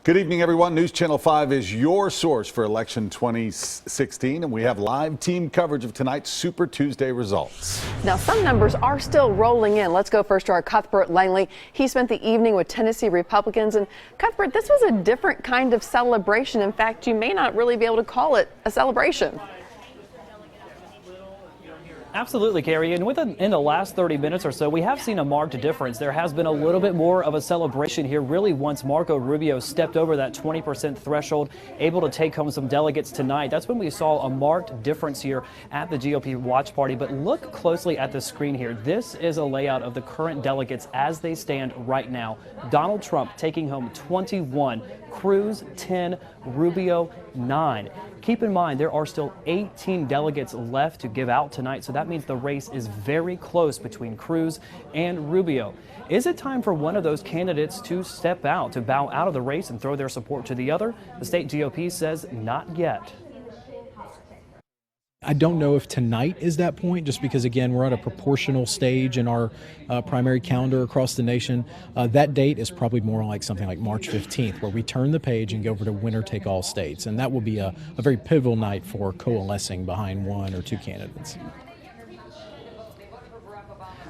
Good evening, everyone. News Channel 5 is your source for election 2016, and we have live team coverage of tonight's Super Tuesday results. Now, some numbers are still rolling in. Let's go first to our Cuthbert Langley. He spent the evening with Tennessee Republicans. And Cuthbert, this was a different kind of celebration. In fact, you may not really be able to call it a celebration. Absolutely, Carrie. And in the last 30 minutes or so, we have seen a marked difference. There has been a little bit more of a celebration here, really, once Marco Rubio stepped over that 20% threshold, able to take home some delegates tonight. That's when we saw a marked difference here at the GOP watch party. But look closely at the screen here. This is a layout of the current delegates as they stand right now. Donald Trump taking home 21, Cruz 10, Rubio 9. Keep in mind, there are still 18 delegates left to give out tonight, so that means the race is very close between Cruz and Rubio. Is it time for one of those candidates to step out, to bow out of the race and throw their support to the other? The state GOP says not yet. I don't know if tonight is that point, just because, again, we're at a proportional stage in our primary calendar across the nation. That date is probably more like something like March 15th, where we turn the page and go over to winner-take-all states. And that will be a very pivotal night for coalescing behind one or two candidates.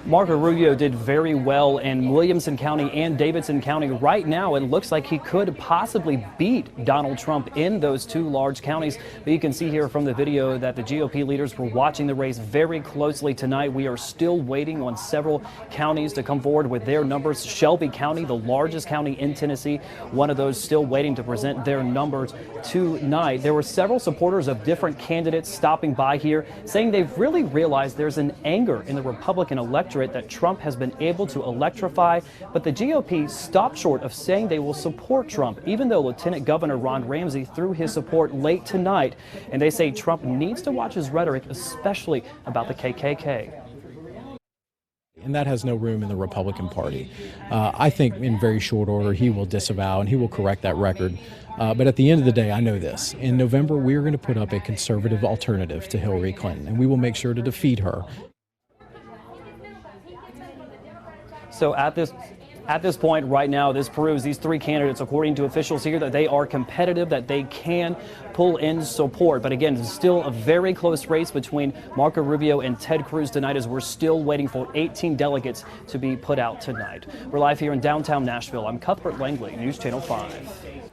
Marco Rubio did very well in Williamson County and Davidson County. Right now, it looks like he could possibly beat Donald Trump in those two large counties. But you can see here from the video that the GOP leaders were watching the race very closely tonight. We are still waiting on several counties to come forward with their numbers. Shelby County, the largest county in Tennessee, one of those still waiting to present their numbers tonight. There were several supporters of different candidates stopping by here, saying they've really realized there's an anger in the Republican electorate that Trump has been able to electrify, but the GOP stopped short of saying they will support Trump, even though Lieutenant Governor Ron Ramsey threw his support late tonight. And they say Trump needs to watch his rhetoric, especially about the KKK. And that has no room in the Republican Party. I think in very short order he will disavow and he will correct that record. But at the end of the day, I know this. In November, we are going to put up a conservative alternative to Hillary Clinton, and we will make sure to defeat her. So at this point right now, this proves these three candidates, according to officials here, that they are competitive, that they can pull in support. But again, it's still a very close race between Marco Rubio and Ted Cruz tonight, as we're still waiting for 18 delegates to be put out tonight. We're live here in downtown Nashville. I'm Cuthbert Langley, News Channel 5.